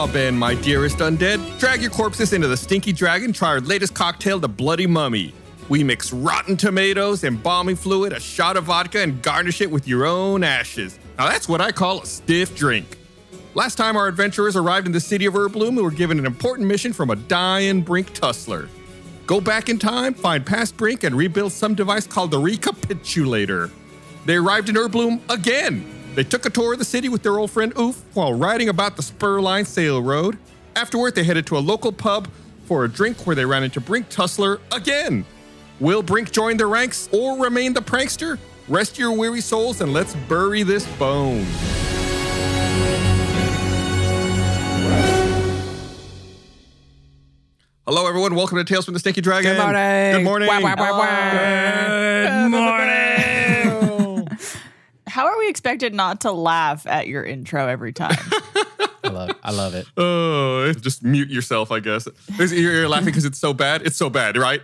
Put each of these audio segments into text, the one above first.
Now then, my dearest undead, drag your corpses into the Stinky Dragon, try our latest cocktail, the Bloody Mummy. We mix rotten tomatoes, embalming fluid, a shot of vodka, and garnish it with your own ashes. Now that's what I call a stiff drink. Last time our adventurers arrived in the city of Ürbloom, we were given an important mission from a dying Brink Tussler. Go back in time, find past Brink, and rebuild some device called the Recapitulator. They arrived in Ürbloom again. They took a tour of the city with their old friend Oof while riding about the Spurline Sail Road. Afterward, they headed to a local pub for a drink where they ran into Brink Tussler again. Will Brink join their ranks or remain the prankster? Rest your weary souls and let's bury this bone. Hello, everyone. Welcome to Tales from the Stinky Dragon. Good morning. Good morning. Wah, wah, wah, wah. Good morning. How are we expected not to laugh at your intro every time? I love it. Oh, just mute yourself, I guess. You're laughing because it's so bad. It's so bad, right?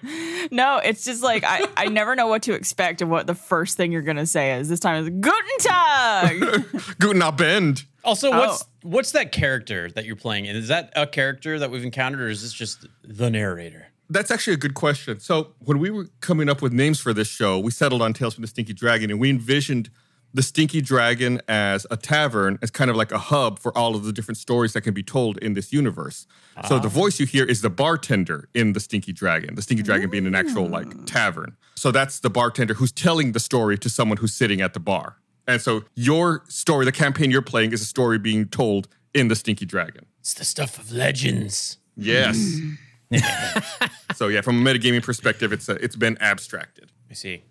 No, it's just like I never know what to expect of what the first thing you're going to say is. This time is Guten Tag. Guten Abend. Also, what's that character that you're playing? And is that a character that we've encountered, or is this just the narrator? That's actually a good question. So when we were coming up with names for this show, we settled on Tales from the Stinky Dragon, and we envisioned the Stinky Dragon as a tavern, as kind of like a hub for all of the different stories that can be told in this universe. So the voice you hear is the bartender in the Stinky Dragon being an actual like tavern. So that's the bartender who's telling the story to someone who's sitting at the bar. And so your story, the campaign you're playing, is a story being told in the Stinky Dragon. It's the stuff of legends. Yes. So yeah, from a metagaming perspective, it's been abstracted. I see.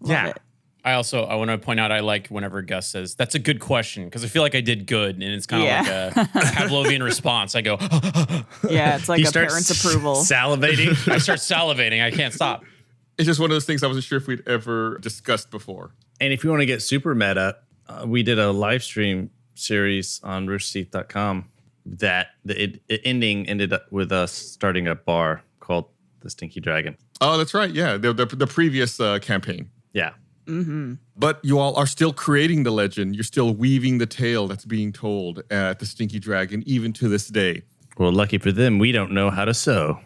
Love it. I want to point out I like whenever Gus says, that's a good question, because I feel like I did good, and it's kind of like a Pavlovian response. I go, Yeah, it's like he a starts parent's approval. Salivating. I start salivating. I can't stop. It's just one of those things I wasn't sure if we'd ever discussed before. And if you want to get super meta, we did a live stream series on roosterteeth.com that the ending ended up with us starting a bar called the Stinky Dragon. Oh, that's right. Yeah, the previous campaign. Yeah. Mm-hmm. But you all are still creating the legend. You're still weaving the tale that's being told at the Stinky Dragon, even to this day. Well, lucky for them, we don't know how to sew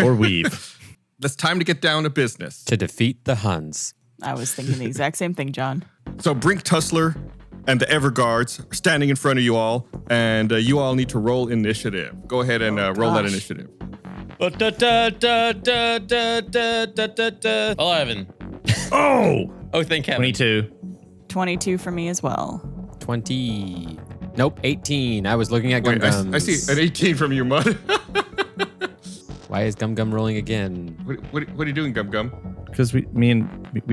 or weave. It's time to get down to business. To defeat the Huns. I was thinking the exact same thing, John. So Brink Tussler and the Everguards are standing in front of you all, and you all need to roll initiative. Go ahead and roll that initiative. 11. Oh, Thank Kevin. 22. 22 for me as well. 20. Nope, 18. I was looking at Gum Gums. I see an 18 from you, Mud. Why is Gum Gum rolling again? What are you doing, Gum Gum? Because we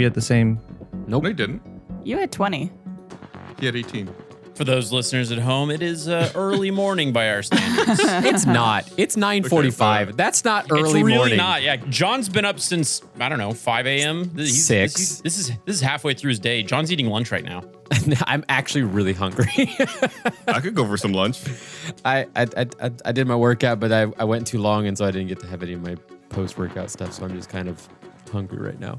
had the same. Nope. No, you didn't. You had 20. He had 18. For those listeners at home, it is early morning by our standards. It's not. It's 9:45. Okay, That's not It's early really morning. not. Yeah, John's been up since, I don't know, 5 a.m. This 6. This is halfway through his day. John's eating lunch right now. I'm actually really hungry. I could go for some lunch. I did my workout, but I went too long, and so I didn't get to have any of my post-workout stuff, so I'm just kind of hungry right now.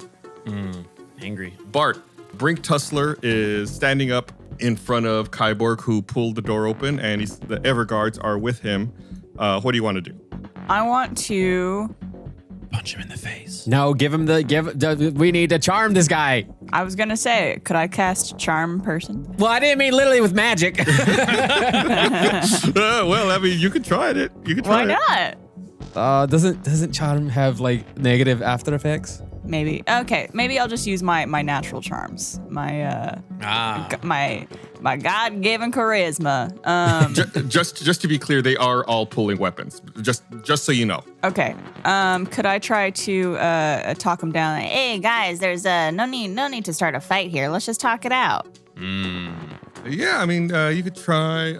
Angry. Bart, Brink Tussler is standing up in front of Kyborg, who pulled the door open, and the Everguards are with him. What do you want to do? I want to... Punch him in the face. No, we need to charm this guy. I was going to say, could I cast Charm Person? Well, I didn't mean literally with magic. Well, I mean, you could try it. You could try Why not? Doesn't charm have like negative after effects? Maybe. Okay, maybe I'll just use my natural charms. My God-given charisma. Just to be clear, they are all pulling weapons. Just so you know. Okay. Could I try to talk them down? Like, hey guys, there's no need to start a fight here. Let's just talk it out. Yeah, I mean, you could try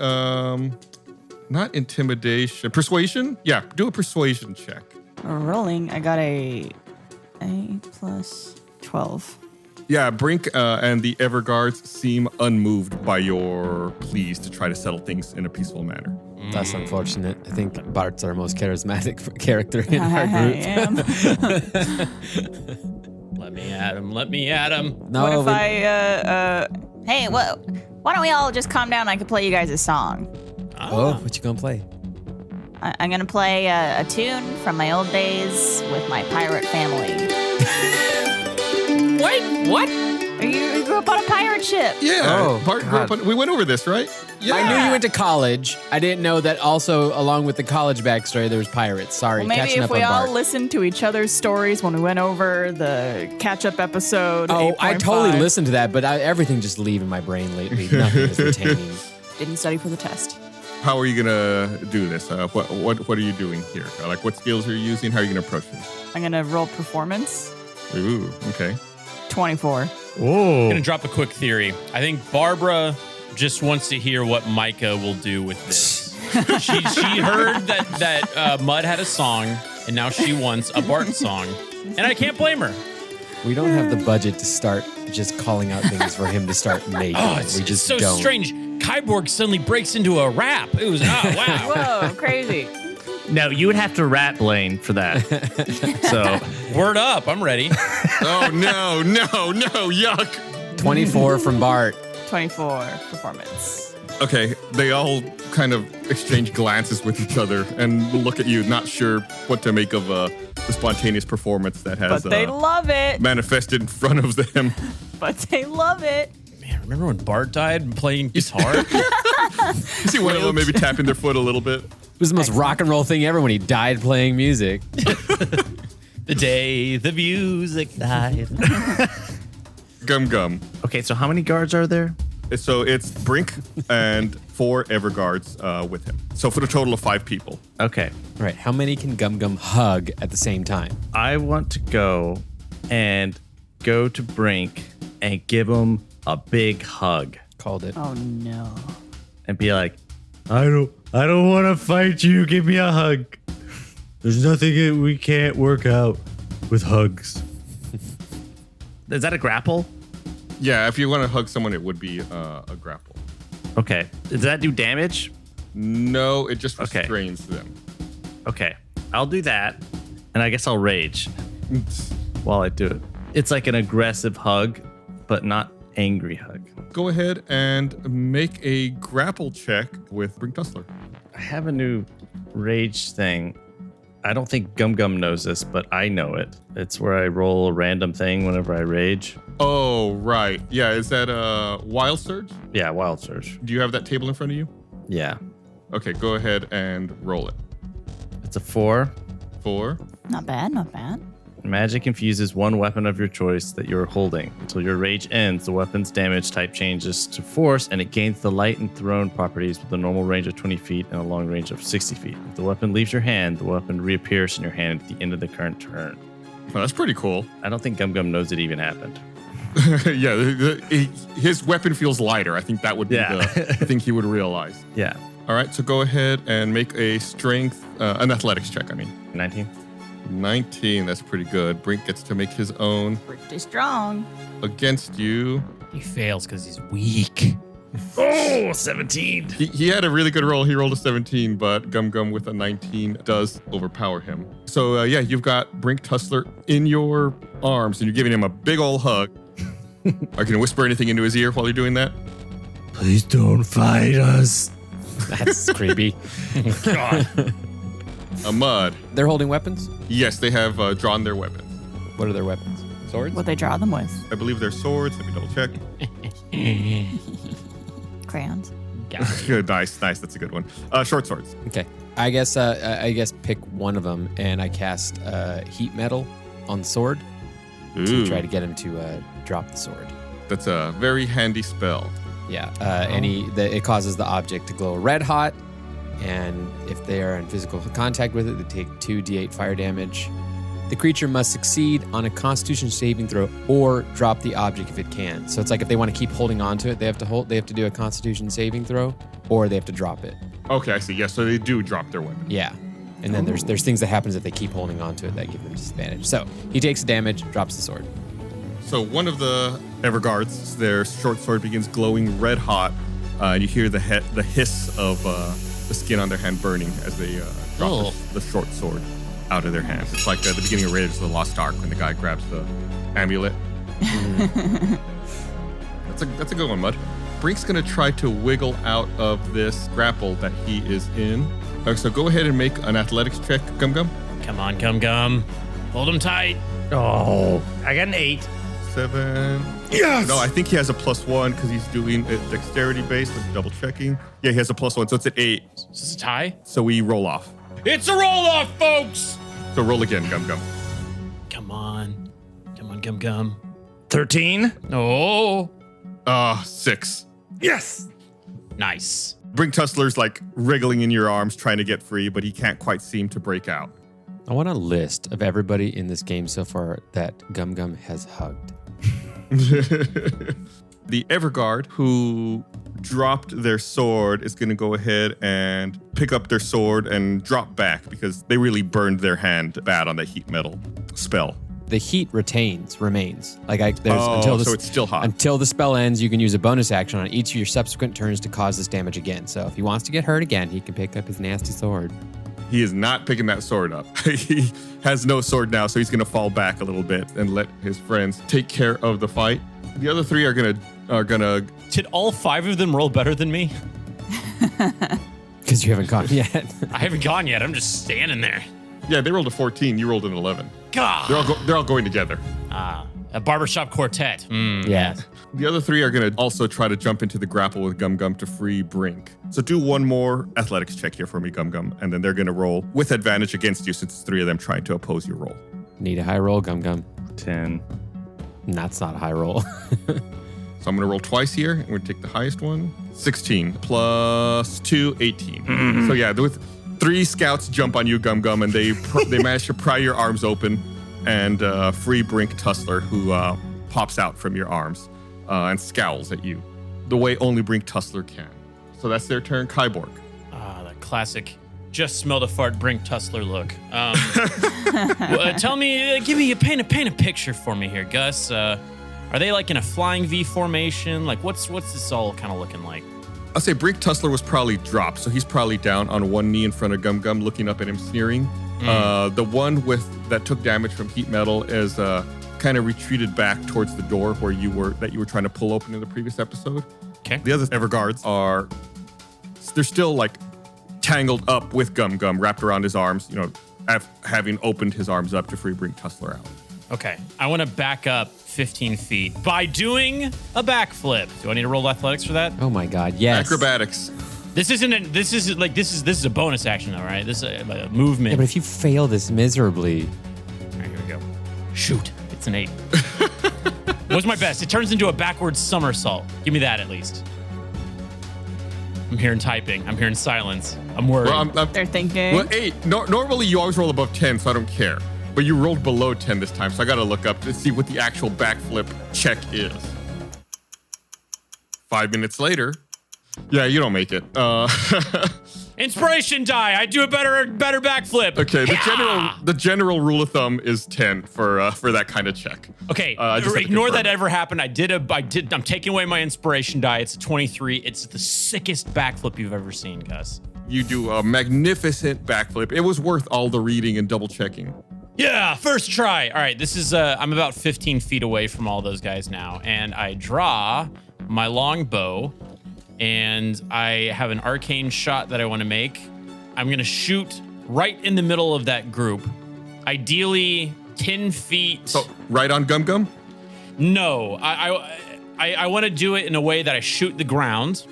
not intimidation, persuasion. Yeah, do a persuasion check. Rolling. I got a plus 12. Yeah, Brink and the Everguards seem unmoved by your pleas to try to settle things in a peaceful manner. That's unfortunate. I think Bart's our most charismatic character in our I group. am. Let me at him. No, What if why don't we all just calm down and I could play you guys a song? Oh, what you gonna play? I'm going to play a tune from my old days with my pirate family. Wait, what? You grew up on a pirate ship. Yeah. Oh, Bart grew up on, we went over this, right? Yeah. I knew you went to college. I didn't know that also, along with the college backstory, there was pirates. Sorry, Well, maybe catching if up we on all Bart. listened to each other's stories when we went over the catch-up episode. Oh, I 8.5. totally listened to that, but everything just leaving my brain lately. Nothing is retaining. Didn't study for the test. How are you gonna do this? What are you doing here? Like, what skills are you using? How are you gonna approach this? I'm going to roll performance. Ooh, okay. 24. I'm gonna drop a quick theory. I think Barbara just wants to hear what Micah will do with this. she heard that Mud had a song, and now she wants a Bart song, and I can't blame her. We don't have the budget to start just calling out things for him to start making. Oh, we just it's so don't. strange. Kyborg suddenly breaks into a rap. It was wow. Whoa, crazy. No, you would have to rap Blaine for that. So Word up, I'm ready. Oh no, yuck. 24 from Bart. 24 performance. Okay, they all kind of exchange glances with each other and look at you, not sure what to make of the spontaneous performance that has But they love it. manifested in front of them. But they love it. Man, remember when Bart died playing guitar? You see one of them maybe tapping their foot a little bit. It was the most rock and roll thing ever when he died playing music. The day the music died. Gum. okay, so how many guards are there? So it's Brink and 4 Everguards with him. So for a total of 5 people. Okay, All right, how many can Gum Gum hug at the same time? I want to go to Brink and give him a big hug Called it. Oh, no. and be like, I don't want to fight you. Give me a hug. There's nothing that we can't work out with hugs. Is that a grapple? Yeah, if you want to hug someone, it would be a grapple. Okay. Does that do damage? No, it just Okay. restrains them. Okay. I'll do that. And I guess I'll rage while I do it. It's like an aggressive hug, but not angry hug. Go ahead and make a grapple check with Brink Tussler. I have a new rage thing. I don't think Gum Gum knows this, but I know it. It's where I roll a random thing whenever I rage. Oh, right. Yeah, is that a Wild Surge? Yeah, Wild Surge. Do you have that table in front of you? Yeah. Okay, go ahead and roll it. It's a 4. 4. Not bad, not bad. Magic infuses one weapon of your choice that you're holding. Until your rage ends, the weapon's damage type changes to force, and it gains the light and thrown properties with a normal range of 20 feet and a long range of 60 feet. If the weapon leaves your hand, the weapon reappears in your hand at the end of the current turn. Oh, that's pretty cool. I don't think Gum Gum knows it even happened. Yeah, his weapon feels lighter. I think that would be Yeah. the thing he would realize. Yeah. All right, so go ahead and make a strength, an athletics check, 19? 19, that's pretty good. Brink gets to make his own Pretty strong. against you. He fails because he's weak. Oh, 17. He had a really good roll. He rolled a 17, but Gum Gum with a 19 does overpower him. So, yeah, you've got Brink Tussler in your arms, and you're giving him a big old hug. Are you going to whisper anything into his ear while you're doing that? Please don't fight us. That's creepy. Mud. They're holding weapons? Yes, they have drawn their weapons. What are their weapons? Swords? What they draw them with? I believe they're swords. Let me double check. Crayons. Good, nice. That's a good one. Short swords. Okay. I guess pick one of them and I cast heat metal on the sword to Ooh, try to get him to drop the sword. that's a very handy spell. Yeah. It causes the object to glow red hot, and if they are in physical contact with it, they take 2d8 fire damage. The creature must succeed on a Constitution saving throw or drop the object if it can. So it's like if they want to keep holding on to it, they have to do a Constitution saving throw, or they have to drop it. Okay, I see. Yes, so they do drop their weapon. Yeah. And then there's things that happens if they keep holding on to it that give them disadvantage. So he takes the damage, drops the sword. So one of the Everguards, their short sword begins glowing red hot, and you hear the hiss of the skin on their hand burning as they drop the short sword out of their hands. It's like the beginning of Raiders of the Lost Ark when the guy grabs the amulet. That's a good one, Mud. Brink's going to try to wiggle out of this grapple that he is in. So go ahead and make an athletics check, Gum Gum. Come on, Gum Gum. Hold him tight. Oh, I got an 8. 7. Yes! No, I think he has a +1 because he's doing it dexterity based with double checking. Yeah, he has a +1, so it's an 8. Is this a tie? So we roll off. It's a roll-off, folks! So roll again, Gum Gum. Come on. Come on, Gum Gum. 13. Oh. 6. Yes! Nice. Brink Tussler's like wriggling in your arms trying to get free, but he can't quite seem to break out. I want a list of everybody in this game so far that Gum Gum has hugged. The Everguard, who dropped their sword, is going to go ahead and pick up their sword and drop back because they really burned their hand bad on that heat metal spell. The heat remains. So it's still hot. Until the spell ends, you can use a bonus action on each of your subsequent turns to cause this damage again. So if he wants to get hurt again, he can pick up his nasty sword. He is not picking that sword up. He has no sword now, so he's going to fall back a little bit and let his friends take care of the fight. The other 3 are gonna. Did all 5 of them roll better than me? Because you haven't gone yet. I haven't gone yet. I'm just standing there. Yeah, they rolled a 14. You rolled an 11. God. They're all going together. A barbershop quartet. Yes. The other 3 are going to also try to jump into the grapple with Gum Gum to free Brink. So do one more athletics check here for me, Gum Gum, and then they're going to roll with advantage against you since it's 3 of them trying to oppose your roll. Need a high roll, Gum Gum. 10. That's not a high roll. So I'm going to roll twice here. I'm going to take the highest one. 16 plus 2, 18. So yeah, with 3 scouts jump on you, Gum Gum, and they manage to pry your arms open and free Brink Tussler, who pops out from your arms and scowls at you the way only Brink Tussler can. So that's their turn. Kyborg. The classic just smelled a fart Brink Tussler look. Tell me, paint a picture for me here, Gus. Are they like in a flying V formation? Like what's this all kind of looking like? I'll say Brink Tussler was probably dropped, so he's probably down on one knee in front of Gum Gum, looking up at him, sneering. The one that took damage from heat metal is kind of retreated back towards the door where you were trying to pull open in the previous episode. Okay. The other Everguards they're still like tangled up with Gum Gum, wrapped around his arms, having opened his arms up to free Brink Tussler out. Okay. I want to back up 15 feet by doing a backflip. Do I need to roll athletics for that? Oh my God, yes. Acrobatics. This is a bonus action though, right? This is a movement. Yeah, but if you fail this miserably. All right, here we go. Shoot. It's an 8. What's my best? It turns into a backwards somersault. Give me that at least. I'm hearing typing. I'm hearing silence. I'm worried. Well, They're thinking. Well, 8. Normally you always roll above 10, so I don't care. But you rolled below 10 this time, so I got to look up to see what the actual backflip check is. 5 minutes later. Yeah, you don't make it. Inspiration die. I do a better backflip. Okay, the general rule of thumb is 10 for that kind of check. Okay, just ignore that ever happened. I'm taking away my inspiration die. It's a 23. It's the sickest backflip you've ever seen, Gus. You do a magnificent backflip. It was worth all the reading and double checking. Yeah, first try. All right, this is I'm about 15 feet away from all those guys now, and I draw my long bow, and I have an arcane shot that I want to make. I'm gonna shoot right in the middle of that group, ideally 10 feet. So right on Gum Gum? No, I want to do it in a way that I shoot the ground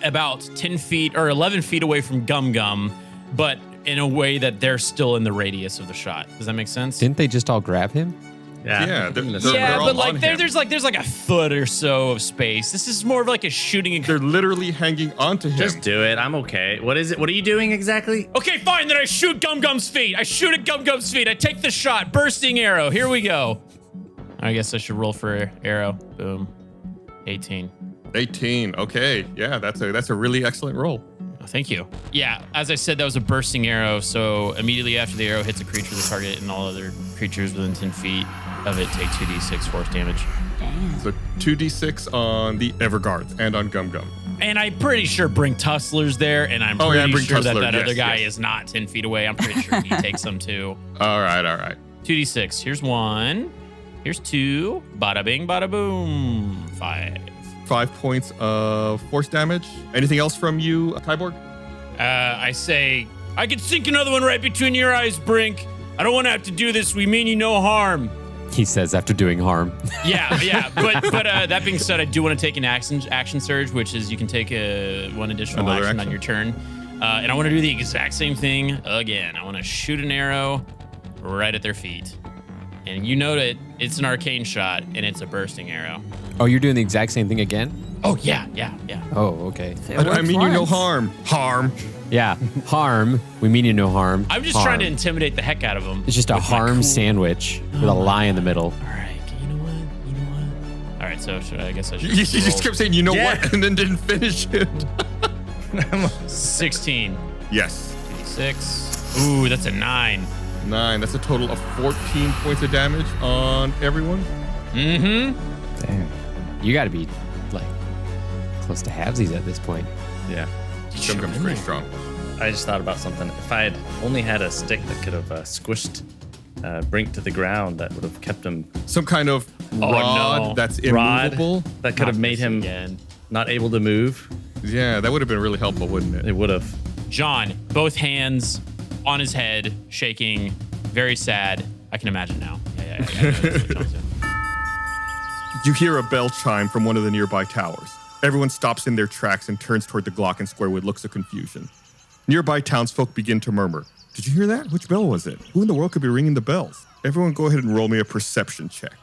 about 10 feet or 11 feet away from Gum Gum, but in a way that they're still in the radius of the shot. Does that make sense? Didn't they just all grab him? Yeah, they're but all like on there's like a foot or so of space. This is more of like a shooting. They're literally hanging onto him. Just do it. I'm okay. What is it? What are you doing exactly? Okay, fine. Then I shoot Gum Gum's feet. I shoot at Gum Gum's feet. I take the shot. Bursting arrow. Here we go. I guess I should roll for arrow. Boom. 18. 18. Okay. Yeah, that's a really excellent roll. Thank you. Yeah, as I said, that was a bursting arrow. So immediately after the arrow hits a creature, the target and all other creatures within 10 feet of it take 2d6 force damage. So 2d6 on the Everguards and on Gum Gum. And I'm pretty sure Brink Tussler's there, and I'm pretty sure that other guy is not 10 feet away. I'm pretty sure he takes them too. All right. 2d6. Here's 1. Here's 2. Bada bing, bada boom. 5. 5 points of force damage. Anything else from you, Kyborg? I say, I could sink another one right between your eyes, Brink. I don't want to have to do this. We mean you no harm. He says after doing harm. Yeah. But that being said, I do want to take an action surge, which is you can take one additional action on your turn. And I want to do the exact same thing again. I want to shoot an arrow right at their feet. And you know that it's an arcane shot, and it's a bursting arrow. Oh, you're doing the exact same thing again? Oh, yeah. Oh, okay. I mean you no harm. Harm. Yeah, harm. We mean you no harm. I'm just trying to intimidate the heck out of them. It's just a harm sandwich with a lie in the middle. All right, you know what? All right, so I guess I should. You just kept saying, you know what, and then didn't finish it. 16. Yes. 6. Ooh, that's a 9. 9. That's a total of 14 points of damage on everyone. Mm-hmm. Damn. You got to be like close to halvesies at this point. Yeah. Gum-Gum's pretty strong. I just thought about something. If I had only had a stick that could have squished Brink to the ground, that would have kept him. Some kind of rod that's immovable. That could have made him not able to move. Yeah, that would have been really helpful, wouldn't it? It would have. John, both hands on his head, shaking, very sad. I can imagine now. Yeah. You hear a bell chime from one of the nearby towers. Everyone stops in their tracks and turns toward the Glocken Square with looks of confusion. Nearby townsfolk begin to murmur. Did you hear that? Which bell was it? Who in the world could be ringing the bells? Everyone go ahead and roll me a perception check.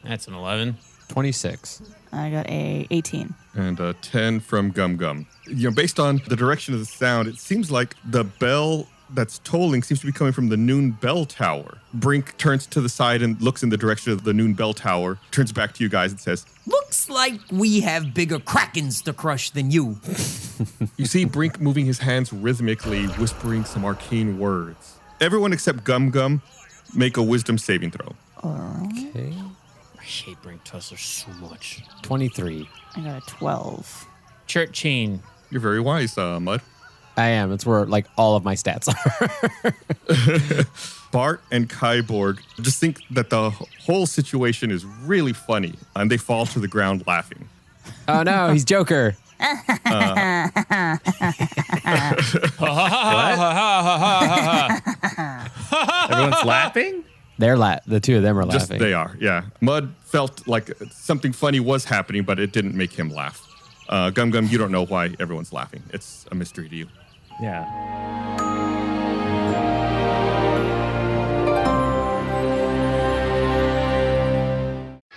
That's an 11. 26. I got a 18. And a 10 from Gum-Gum. Based on the direction of the sound, it seems like the bell that's tolling seems to be coming from the Noon Bell Tower. Brink turns to the side and looks in the direction of the Noon Bell Tower, turns back to you guys and says, "Looks like we have bigger krakens to crush than you." You see Brink moving his hands rhythmically, whispering some arcane words. Everyone except Gum-Gum make a wisdom saving throw. Okay. I hate Brink Tussler so much. 23. I got a 12. Churchine. You're very wise, Mud. I am. It's where like all of my stats are. Bart and Kyborg just think that the whole situation is really funny, and they fall to the ground laughing. Oh no, he's Joker. Everyone's laughing? The two of them are Just laughing. they are, yeah. Mud felt like something funny was happening, but it didn't make him laugh. Gum-Gum, you don't know why everyone's laughing. It's a mystery to you. Yeah.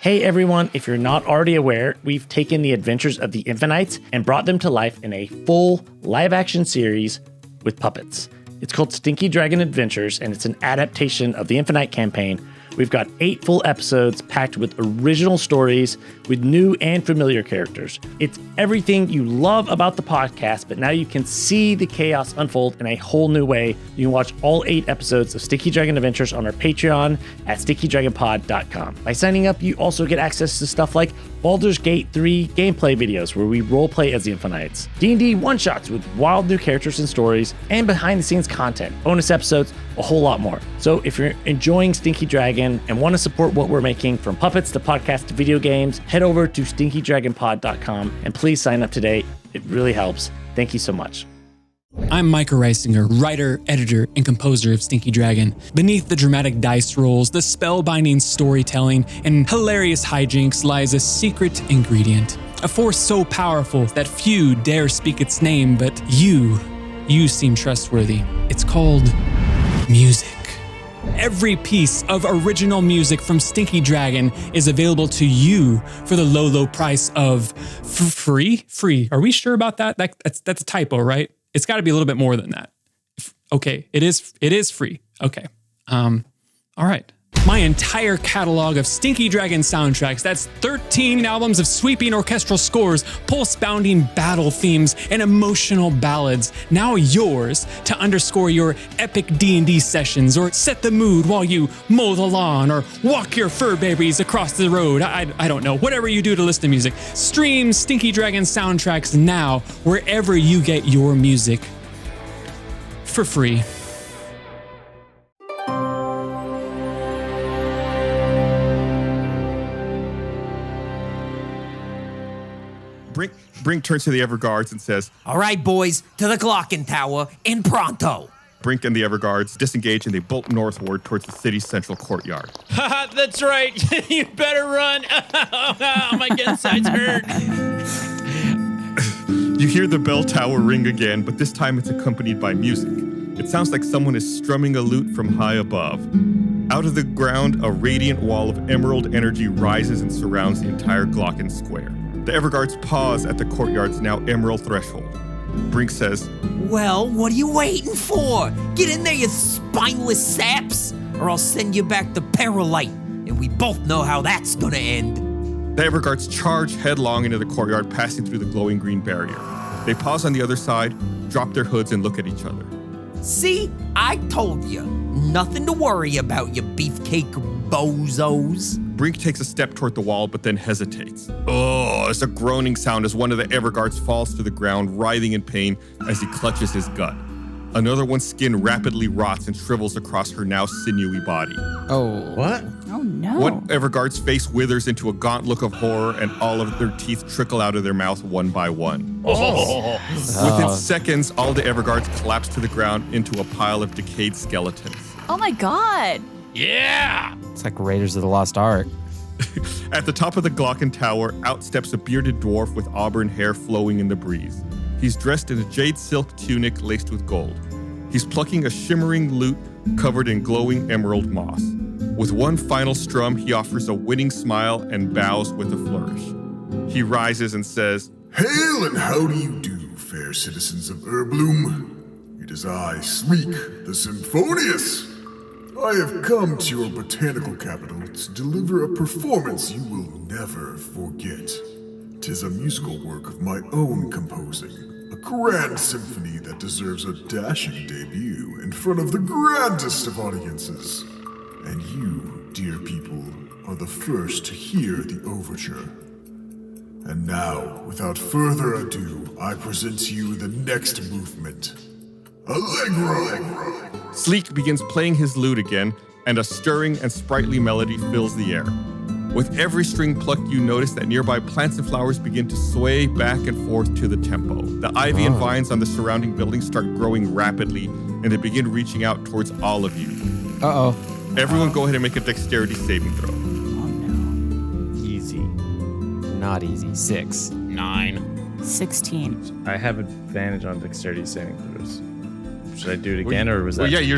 Hey everyone, if you're not already aware, we've taken the adventures of the Infinites and brought them to life in a full live-action series with puppets. It's called Stinky Dragon Adventures, and it's an adaptation of the Infinite campaign. We've got 8 full episodes packed with original stories with new and familiar characters. It's everything you love about the podcast, but now you can see the chaos unfold in a whole new way. You can watch all 8 episodes of Stinky Dragon Adventures on our Patreon at stinkydragonpod.com. By signing up, you also get access to stuff like Baldur's Gate 3 gameplay videos where we roleplay as the Infinites, D&D one-shots with wild new characters and stories, and behind-the-scenes content, bonus episodes, a whole lot more. So if you're enjoying Stinky Dragon and want to support what we're making, from puppets to podcasts to video games, head over to stinkydragonpod.com and please sign up today. It really helps. Thank you so much. I'm Micah Reisinger, writer, editor, and composer of Stinky Dragon. Beneath the dramatic dice rolls, the spellbinding storytelling, and hilarious hijinks lies a secret ingredient. A force so powerful that few dare speak its name, but you seem trustworthy. It's called music. Every piece of original music from Stinky Dragon is available to you for the low, low price of free? Free. Are we sure about that? That's a typo, right? It's got to be a little bit more than that. Okay, it is free. Okay. All right. My entire catalog of Stinky Dragon soundtracks, that's 13 albums of sweeping orchestral scores, pulse-bounding battle themes, and emotional ballads, now yours to underscore your epic D&D sessions or set the mood while you mow the lawn or walk your fur babies across the road. I don't know, whatever you do to listen to music. Stream Stinky Dragon soundtracks now wherever you get your music for free. Brink turns to the Everguards and says, All right, boys, to the Glocken Tower in pronto. Brink and the Everguards disengage and they bolt northward towards the city's central courtyard. That's right. You better run. My insides hurt. You hear the bell tower ring again, but this time it's accompanied by music. It sounds like someone is strumming a lute from high above. Out of the ground, a radiant wall of emerald energy rises and surrounds the entire Glocken Square. The Everguards pause at the courtyard's now emerald threshold. Brink says, Well, what are you waiting for? Get in there, you spineless saps, or I'll send you back to Perolite, and we both know how that's gonna end. The Everguards charge headlong into the courtyard, passing through the glowing green barrier. They pause on the other side, drop their hoods, and look at each other. See, I told you. Nothing to worry about, you beefcake bozos. Brink takes a step toward the wall, but then hesitates. Oh, it's a groaning sound as one of the Everguards falls to the ground, writhing in pain as he clutches his gut. Another one's skin rapidly rots and shrivels across her now sinewy body. Oh. What? Oh, no. One Everguard's face withers into a gaunt look of horror, and all of their teeth trickle out of their mouth one by one. Within seconds, all the Everguards collapse to the ground into a pile of decayed skeletons. Oh, my God. Yeah. It's like Raiders of the Lost Ark. At the top of the Glocken Tower, out steps a bearded dwarf with auburn hair flowing in the breeze. He's dressed in a jade silk tunic laced with gold. He's plucking a shimmering lute covered in glowing emerald moss. With one final strum, he offers a winning smile and bows with a flourish. He rises and says, Hail and how do you do, fair citizens of Ürbloom? It is I, Sleek, the Symphonious. I have come to your botanical capital to deliver a performance you will never forget. 'Tis a musical work of my own composing, a grand symphony that deserves a dashing debut in front of the grandest of audiences. And you, dear people, are the first to hear the overture. And now, without further ado, I present to you the next movement. Allegro! Sleek begins playing his lute again, and a stirring and sprightly melody fills the air. With every string plucked, you notice that nearby plants and flowers begin to sway back and forth to the tempo. The ivy and vines on the surrounding buildings start growing rapidly, and they begin reaching out towards all of you. Uh-oh. Everyone go ahead and make a dexterity saving throw. Easy. Not easy. 6. 9. 16. I have advantage on dexterity saving throws. Should I do it again, or was that? Well, yeah, you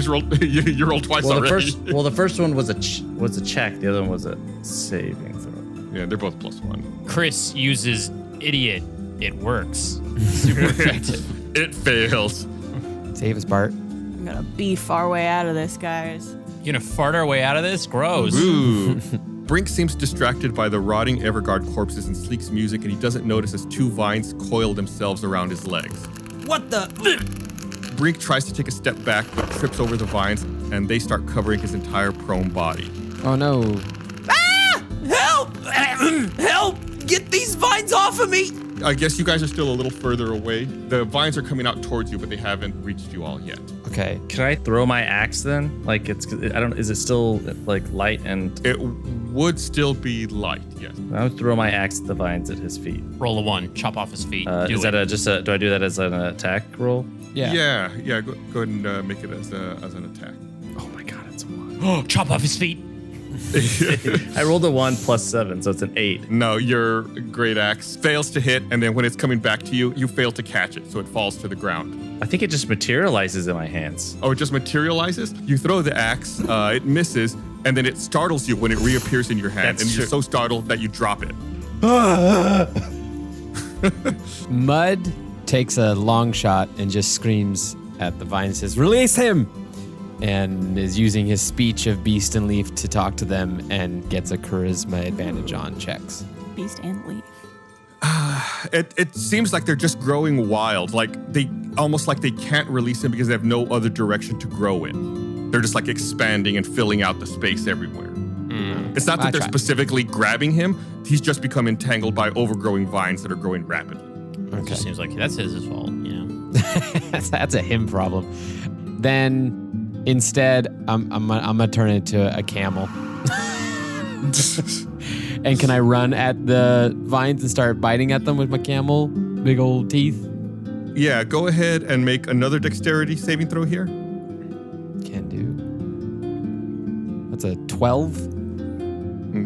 rolled twice well, already. The first one was a check. The other one was a saving throw. Yeah, they're both +1. Chris uses idiot. It works. Super effective. It fails. Save us, Bart. I'm going to beef our way out of this, guys. You gonna fart our way out of this? Gross. Ooh. Brink seems distracted by the rotting Everguard corpses and Sleek's music, and he doesn't notice as 2 vines coil themselves around his legs. What the? Brink tries to take a step back, but trips over the vines, and they start covering his entire prone body. Oh, no. Ah! Help! Help! Get these vines off of me! I guess you guys are still a little further away. The vines are coming out towards you, but they haven't reached you all yet. Okay. Can I throw my axe then? Like is it still like light and? It would still be light, yes. I would throw my axe at the vines at his feet. Roll a 1. Chop off his feet. Do Is it. that do I do that as an attack roll? Yeah. Yeah. Go ahead and make it as an attack. Oh my god, it's a 1. Oh, chop off his feet. I rolled a 1 plus 7, so it's an 8. No, your great axe fails to hit, and then when it's coming back to you, you fail to catch it, so it falls to the ground. I think it just materializes in my hands. Oh, it just materializes? You throw the axe, it misses, and then it startles you when it reappears in your hand, That's and you're true. so startled that you drop it. Mud takes a long shot and just screams at the vine and says, "Release him!" And is using his speech of beast and leaf to talk to them and gets a charisma advantage on checks. Beast and leaf. It seems like they're just growing wild, almost like they can't release him because they have no other direction to grow in. They're just like expanding and filling out the space everywhere. It's not that I they're tried. specifically grabbing him, he's just become entangled by overgrowing vines that are growing rapidly. Okay. Just seems like that's his fault, you know. That's a him problem. Then instead, I'm gonna turn into a camel. And can I run at the vines and start biting at them with my camel big old teeth? Yeah, go ahead and make another dexterity saving throw here. Can do. That's a 12.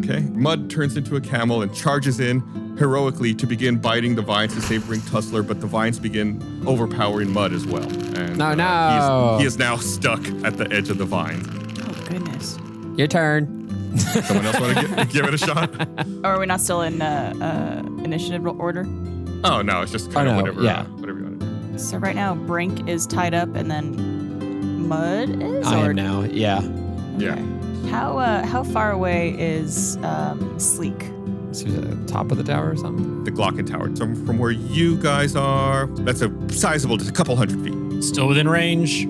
Okay. Mud turns into a camel and charges in heroically to begin biting the vines to save Brink Tussler, but the vines begin overpowering Mud as well. And No. he is now stuck at the edge of the vines. Oh, goodness. Your turn. Someone else want to give it a shot? Or are we not still in initiative order? Oh, no, it's just kind of whatever you want to do. So right now, Brink is tied up, and then Mud is? I am now. Yeah. Yeah. How far away is Sleek? So he's at the top of the tower or something? The Glocken Tower. So from where you guys are, that's a sizable, just a couple hundred feet. Still within range.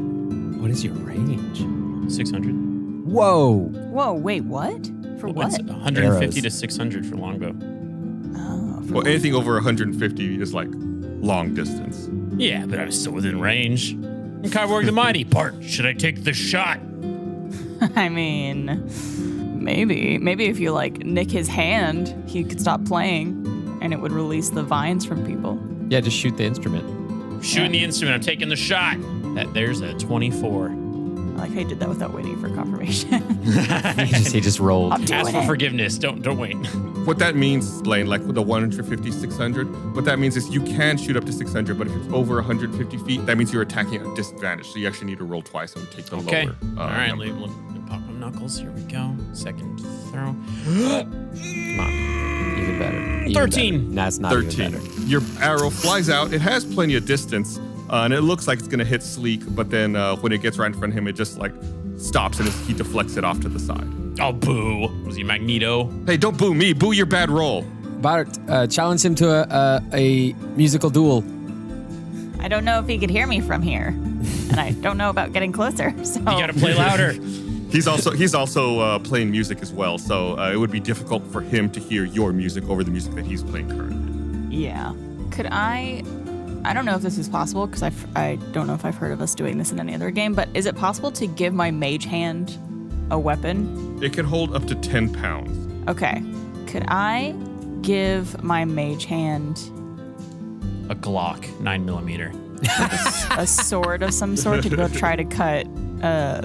What is your range? 600. Whoa. Whoa, wait, what? For what? It's 150 Arrows. to 600 for longbow. Well, anything over 150 is like long distance. Yeah, but I'm still within range. I'm Kyborg the Mighty. Bart, should I take the shot? I mean, maybe if you like nick his hand, he could stop playing, and it would release the vines from people. Yeah, just shoot the instrument. Shooting the instrument. I'm taking the shot. There's a 24. I like how you did that without waiting for confirmation. He just rolled. I'm doing Ask for it. forgiveness. Don't wait. What that means, Blaine, like with the 150, 600, what that means is you can shoot up to 600, but if it's over 150 feet, that means you're attacking at a disadvantage. So you actually need to roll twice and take the Okay. lower. All right. number. Let me pop my knuckles. Here we go. Second throw. Come on. Even better. Even 13. better. That's not 13. even better. Your arrow flies out. It has plenty of distance, and it looks like it's going to hit Sleek, but then when it gets right in front of him, it just like stops and he deflects it off to the side. Oh, boo. Was he Magneto? Hey, don't boo me. Boo your bad roll. Bart, challenge him to a musical duel. I don't know if he could hear me from here, and I don't know about getting closer. So You got to play louder. He's also playing music as well, so it would be difficult for him to hear your music over the music that he's playing currently. yeah. Could I don't know if this is possible because I don't know if I've heard of us doing this in any other game, but is it possible to give my mage hand a weapon? It can hold up to 10 pounds. Okay. Could I give my mage hand A Glock 9mm. a sword of some sort to go try to cut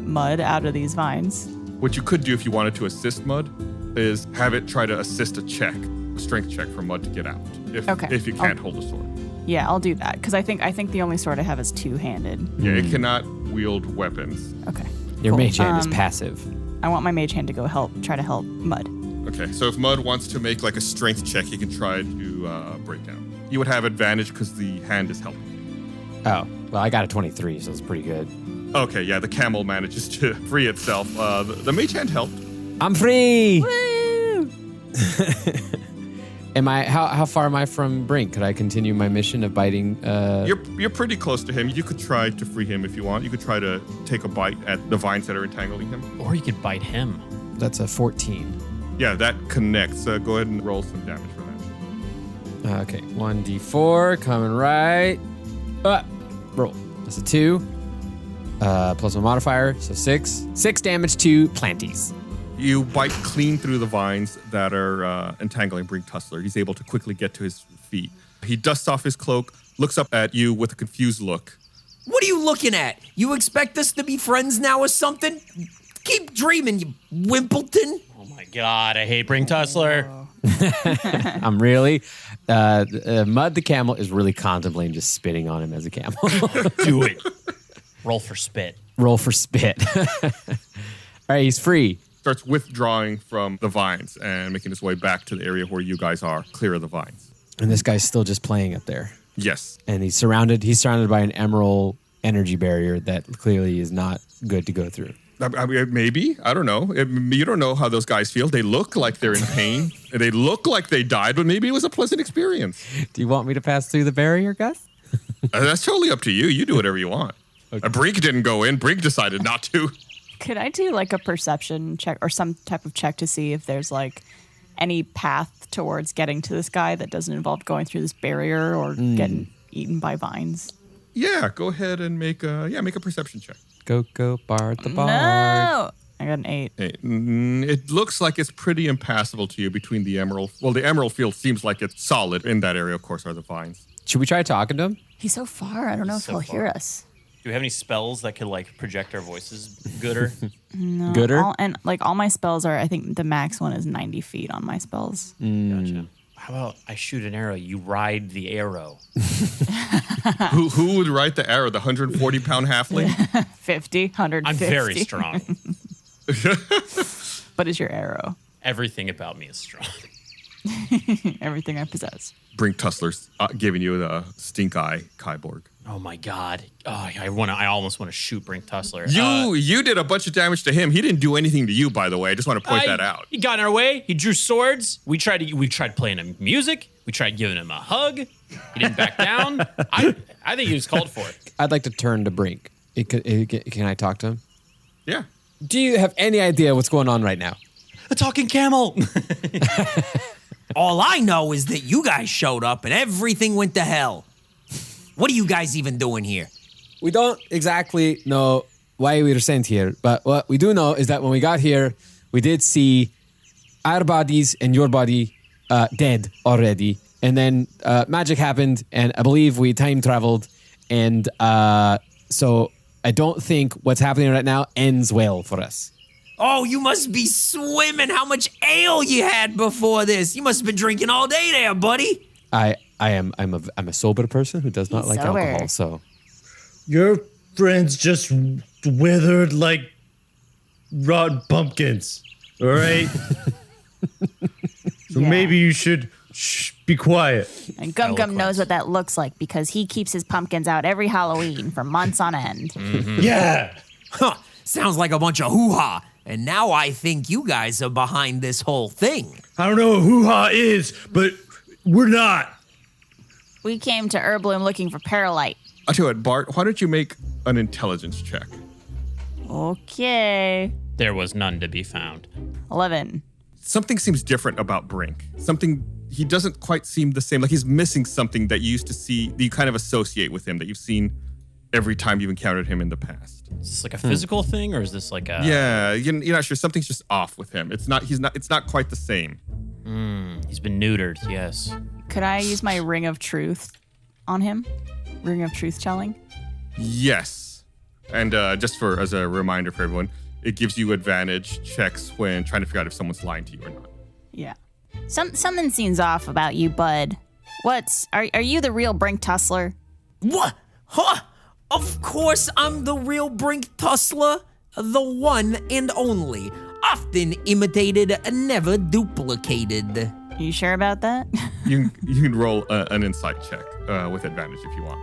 Mud out of these vines? What you could do if you wanted to assist Mud is have it try to assist a strength check for Mud to get out. If you can't hold a sword. Yeah, I'll do that because I think the only sword I have is two-handed. Yeah, it cannot wield weapons. Okay. Your cool. mage hand is passive. I want my mage hand to go try to help Mud. Okay, so if Mud wants to make like a strength check, he can try to break out. You would have advantage because the hand is helping. Oh, well, I got a 23, so it's pretty good. Okay, yeah, the camel manages to free itself. The mage hand helped. I'm free! Woo! How far am I from Brink? Could I continue my mission of biting? You're pretty close to him. You could try to free him if you want. You could try to take a bite at the vines that are entangling him. Or you could bite him. That's a 14. Yeah, that connects. Go ahead and roll some damage for that. Okay, 1d4 coming right up. Roll. That's a 2. Plus my modifier, so 6. 6 damage to planties. You bite clean through the vines that are entangling Brink Tussler. He's able to quickly get to his feet. He dusts off his cloak, looks up at you with a confused look. What are you looking at? You expect us to be friends now or something? Keep dreaming, you Wimpleton. Oh my God, I hate Brink Tussler. I'm really... Mud the camel is really contemplating just spitting on him as a camel. Do it. Roll for spit. Roll for spit. All right, he's free. Starts withdrawing from the vines and making his way back to the area where you guys are, clear of the vines. And this guy's still just playing up there. Yes. And he's surrounded by an emerald energy barrier that clearly is not good to go through. I mean, maybe. I don't know. You don't know how those guys feel. They look like they're in pain. They look like they died, but maybe it was a pleasant experience. Do you want me to pass through the barrier, Gus? That's totally up to you. You do whatever you want. Okay. Brink didn't go in. Brink decided not to. Could I do like a perception check or some type of check to see if there's like any path towards getting to this guy that doesn't involve going through this barrier or getting eaten by vines? Yeah, go ahead and make a perception check. Go, Bard the Bard. No! I got an 8. It looks like it's pretty impassable to you between the emerald. Well, the emerald field seems like it's solid. In that area, of course, are the vines. Should we try talking to him? He's so far. I don't know if he'll hear us. Do we have any spells that could like project our voices gooder? No. Gooder? All my spells are, I think the max one is 90 feet on my spells. Gotcha. How about I shoot an arrow, you ride the arrow? Who would write the arrow? The 140-pound halfling? 50, 150. I'm very strong. What is your arrow? Everything about me is strong. Everything I possess. Brink Tussler's giving you the stink eye, Kyborg. Oh my god! Oh, I almost want to shoot Brink Tussler. You did a bunch of damage to him. He didn't do anything to you, by the way. I just want to point that out. He got in our way. He drew swords. We tried playing him music. We tried giving him a hug. He didn't back down. I think he was called for it. I'd like to turn to Brink. Can I talk to him? Yeah. Do you have any idea what's going on right now? A talking camel. All I know is that you guys showed up and everything went to hell. What are you guys even doing here? We don't exactly know why we were sent here, but what we do know is that when we got here, we did see our bodies and your body dead already. And then magic happened, and I believe we time traveled. And so I don't think what's happening right now ends well for us. Oh, you must be swimming. How much ale you had before this? You must have been drinking all day there, buddy. I'm a sober person who does not like sober. alcohol, so Your friends just withered like rotten pumpkins, all right? So maybe you should be quiet. And Gum Gum knows what that looks like because he keeps his pumpkins out every Halloween for months on end. Mm-hmm. Yeah. Huh, sounds like a bunch of hoo-ha. And now I think you guys are behind this whole thing. I don't know what hoo-ha is, but we're not. We came to Ürbloom looking for Paralite. I'll tell you what, Bart, why don't you make an intelligence check? Okay. There was none to be found. 11. Something seems different about Brink. He doesn't quite seem the same. Like he's missing something that you used to see, that you kind of associate with him, that you've seen every time you've encountered him in the past. Is this like a physical thing, or is this like a... Yeah, you're not sure. Something's just off with him. It's not quite the same. He's been neutered, yes. Could I use my Ring of Truth on him? Ring of Truth telling? Yes. And just as a reminder for everyone, it gives you advantage checks when trying to figure out if someone's lying to you or not. Yeah. Something seems off about you, bud. Are you the real Brink Tussler? What? Huh? Of course I'm the real Brink Tussler. The one and only. Often imitated, never duplicated. You sure about that? You can roll an insight check with advantage if you want.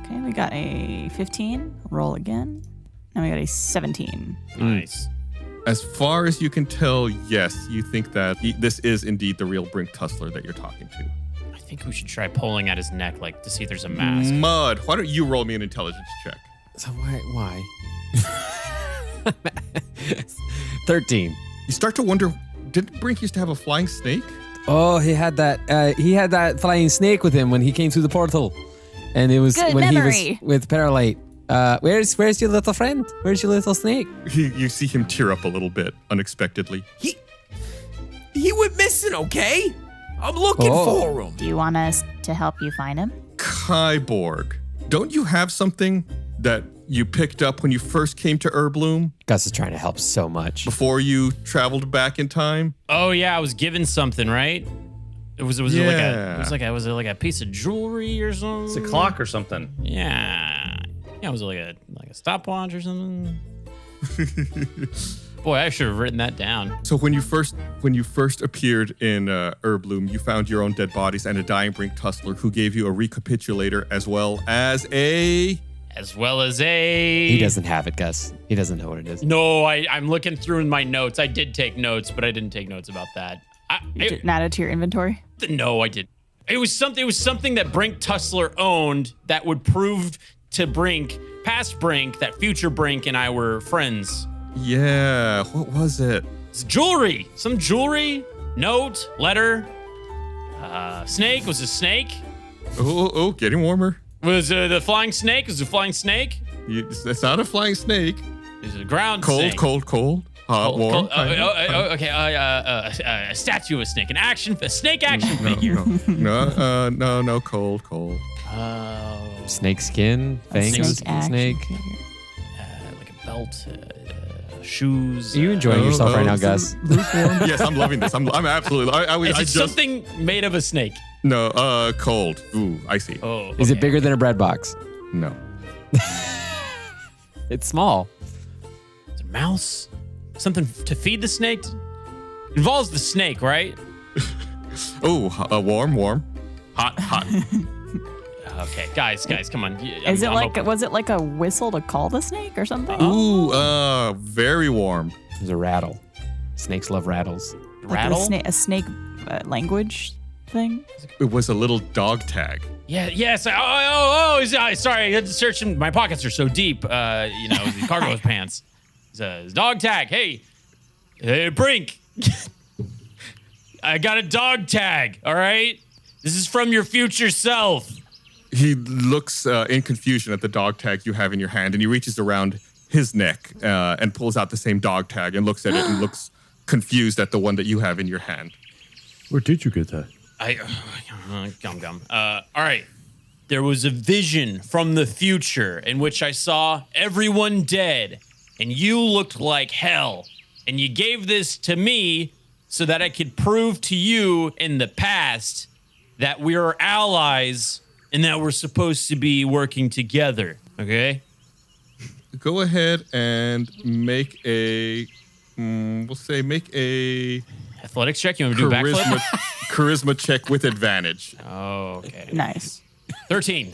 Okay, we got a 15. Roll again. Now we got a 17. Nice. As far as you can tell, yes, you think that this is indeed the real Brink Tussler that you're talking to. I think we should try pulling at his neck, like, to see if there's a mask. Mud, why don't you roll me an intelligence check? So why? 13. You start to wonder, didn't Brink used to have a flying snake? Oh, he had that flying snake with him when he came through the portal. And it was Good when memory. he was with Paralite. Where's your little friend? Where's your little snake? You see him tear up a little bit unexpectedly. He went missing, okay? I'm looking for him. Do you want us to help you find him? Kyborg, don't you have something that you picked up when you first came to Ürbloom Gus is trying to help so much. before you traveled back in time? Oh yeah, I was given something, right? Was it like a piece of jewelry or something? It's a clock or something. Yeah. Yeah, was it like a stopwatch or something? Boy, I should have written that down. So when you first appeared in Ürbloom, you found your own dead bodies and a dying Brink Tussler who gave you a recapitulator as well as a... He doesn't have it, Gus. He doesn't know what it is. No, I'm looking through in my notes. I did take notes, but I didn't take notes about that. You didn't add it to your inventory? No, I didn't. It was something that Brink Tussler owned that would prove to Brink, past Brink, that future Brink and I were friends. Yeah, what was it? It's jewelry. Some jewelry, note, letter. Snake. Was a snake. Oh, getting warmer. Was the flying snake? Was a flying snake? It's not a flying snake. Is it a ground Cold, snake? cold. warm. Okay. A statue of a snake, a snake action figure. No, cold. Snake skin, fangs, snake. Like a belt, shoes. Are you enjoying yourself right now, Gus? Yes, I'm loving this. I'm absolutely. Is it something made of a snake? No, cold. Ooh, icy. Oh, Is it bigger than a bread box? No. It's small. It's a mouse. Something to feed the snake. Involves the snake, right? Oh, warm. Hot. Okay, guys, come on. Was it like a whistle to call the snake or something? Ooh, very warm. There's a rattle. Snakes love rattles. Rattle? A snake language thing? It was a little dog tag. Yeah, yes. Sorry, I had to search in. My pockets are so deep, the cargo pants. It's a dog tag. Hey, Brink. I got a dog tag, all right? This is from your future self. He looks in confusion at the dog tag you have in your hand, and he reaches around his neck and pulls out the same dog tag and looks at it and looks confused at the one that you have in your hand. Where did you get that? Gum. All right. There was a vision from the future in which I saw everyone dead, and you looked like hell. And you gave this to me so that I could prove to you in the past that we are allies and that we're supposed to be working together. Okay? Go ahead and make a, make a athletics check. You want to do a backflip? Charisma check with advantage. Oh, okay. Nice. 13.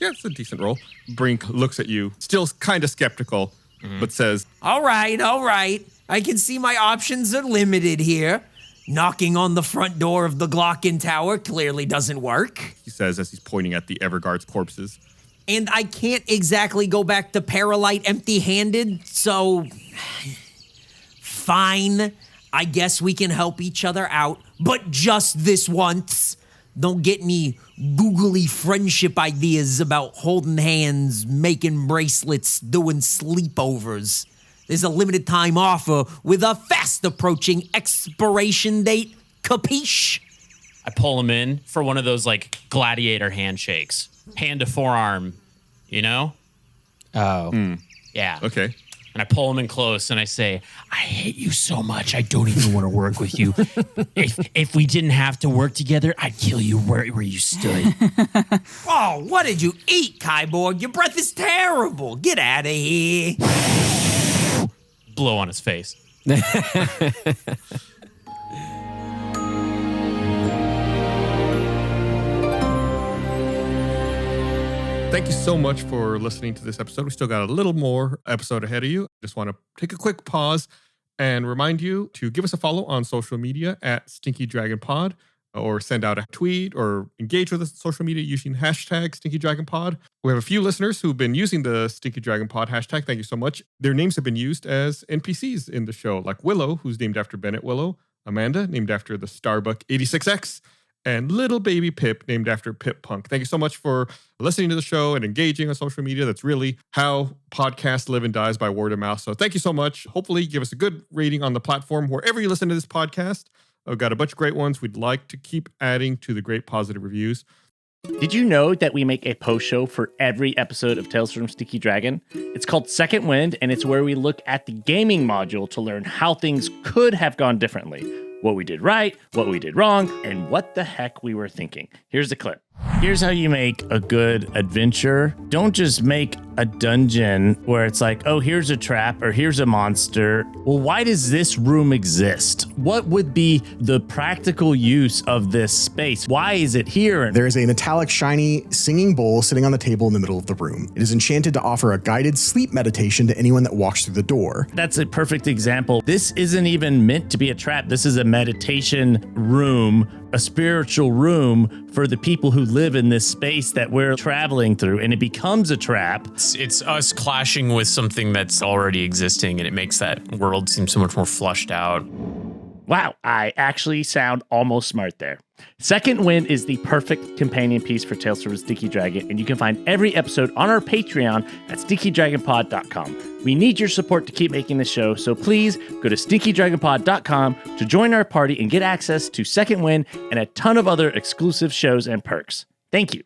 Yeah, it's a decent roll. Brink looks at you, still kind of skeptical, but says, All right. I can see my options are limited here. Knocking on the front door of the Glocken Tower clearly doesn't work. He says as he's pointing at the Everguard's corpses. And I can't exactly go back to Paralyte empty-handed, so... Fine. I guess we can help each other out, but just this once. Don't get any googly friendship ideas about holding hands, making bracelets, doing sleepovers. There's a limited time offer with a fast approaching expiration date. Capiche? I pull him in for one of those like gladiator handshakes. Hand to forearm, you know? Oh. Yeah. Okay. And I pull him in close and I say, I hate you so much. I don't even want to work with you. If we didn't have to work together, I'd kill you where you stood. Oh, what did you eat, Kyborg? Your breath is terrible. Get out of here. Blow on his face. Thank you so much for listening to this episode. We still got a little more episode ahead of you. Just want to take a quick pause and remind you to give us a follow on social media at Stinky Dragon Pod, or send out a tweet or engage with us on social media using hashtag Stinky Dragon Pod. We have a few listeners who've been using the Stinky Dragon Pod hashtag. Thank you so much. Their names have been used as NPCs in the show, like Willow, who's named after Bennett Willow, Amanda, named after the Starbuck 86X, and little baby Pip, named after Pip Punk. Thank you so much for listening to the show and engaging on social media. That's really how podcasts live and dies, by word of mouth. So thank you so much. Hopefully give us a good rating on the platform wherever you listen to this podcast. I've got a bunch of great ones. We'd like to keep adding to the great positive reviews. Did you know that we make a post show for every episode of Tales from Sticky Dragon? It's called Second Wind, and it's where we look at the gaming module to learn how things could have gone differently, what we did right, what we did wrong, and what the heck we were thinking. Here's the clip. Here's how you make a good adventure. Don't just make a dungeon where it's like, oh, here's a trap or here's a monster. Well, why does this room exist? What would be the practical use of this space? Why is it here? There is a metallic, shiny, singing bowl sitting on the table in the middle of the room. It is enchanted to offer a guided sleep meditation to anyone that walks through the door. That's a perfect example. This isn't even meant to be a trap. This is a meditation room, a spiritual room for the people who live in this space that we're traveling through, and it becomes a trap. It's us clashing with something that's already existing, and it makes that world seem so much more flushed out. Wow, I actually sound almost smart there. Second Wind is the perfect companion piece for Tales from a Stinky Dragon, and you can find every episode on our Patreon at stinkydragonpod.com. We need your support to keep making this show, so please go to stinkydragonpod.com to join our party and get access to Second Wind and a ton of other exclusive shows and perks. Thank you.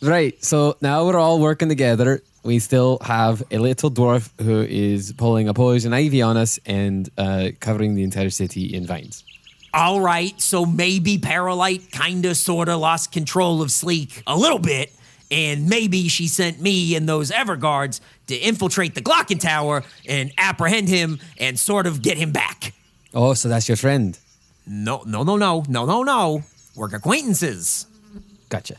Right, so now we're all working together. We still have a little dwarf who is pulling a poison ivy on us and covering the entire city in vines. All right, so maybe Paralyte kinda sorta lost control of Sleek a little bit, and maybe she sent me and those Everguards to infiltrate the Glocken Tower and apprehend him and sort of get him back. Oh, so that's your friend. No. We're acquaintances. Gotcha.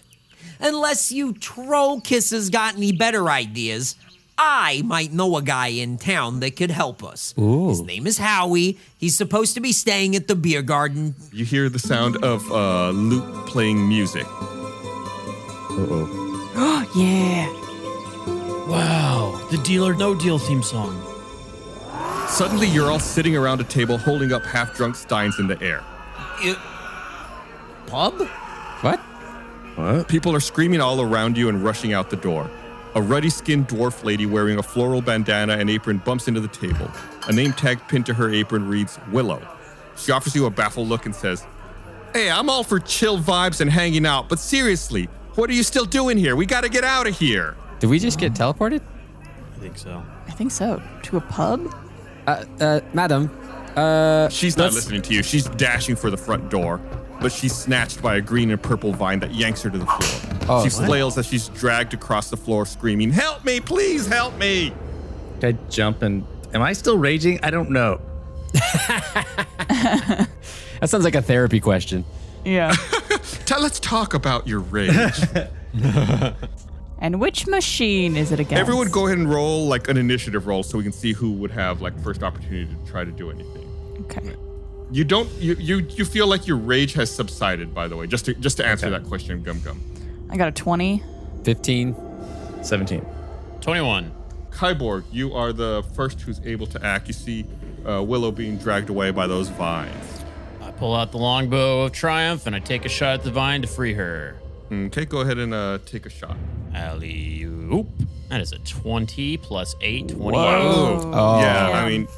Unless you troll kisses got any better ideas, I might know a guy in town that could help us. Ooh. His name is Howie. He's supposed to be staying at the beer garden. You hear the sound of lute playing music. Oh, yeah. Wow, the Deal or No Deal theme song. Suddenly, you're all sitting around a table holding up half-drunk steins in the air. Pub? What? People are screaming all around you and rushing out the door. A ruddy-skinned dwarf lady wearing a floral bandana and apron bumps into the table. A name tag pinned to her apron reads Willow. She offers you a baffled look and says, "Hey, I'm all for chill vibes and hanging out, but seriously, what are you still doing here? We gotta get out of here." Did we just get teleported? I think so. I think so. To a pub? Madam. She's not listening to you. She's dashing for the front door, but she's snatched by a green and purple vine that yanks her to the floor. Oh, She flails as she's dragged across the floor, screaming, "Help me, please help me!" I jump and am I still raging? I don't know. That sounds like a therapy question. Yeah. Let's talk about your rage. And which machine is it against? Everyone go ahead and roll like an initiative roll so we can see who would have like first opportunity to try to do anything. Okay. You don't you feel like your rage has subsided, by the way, just to answer that question, Gum Gum. I got a 20. 15. 17. 21. Kyborg, you are the first who's able to act. You see Willow being dragged away by those vines. I pull out the longbow of triumph and I take a shot at the vine to free her. Okay, go ahead and take a shot. Alley-oop. That is a 20 plus 8, 28. Whoa. Oh. Yeah, Yeah. I mean,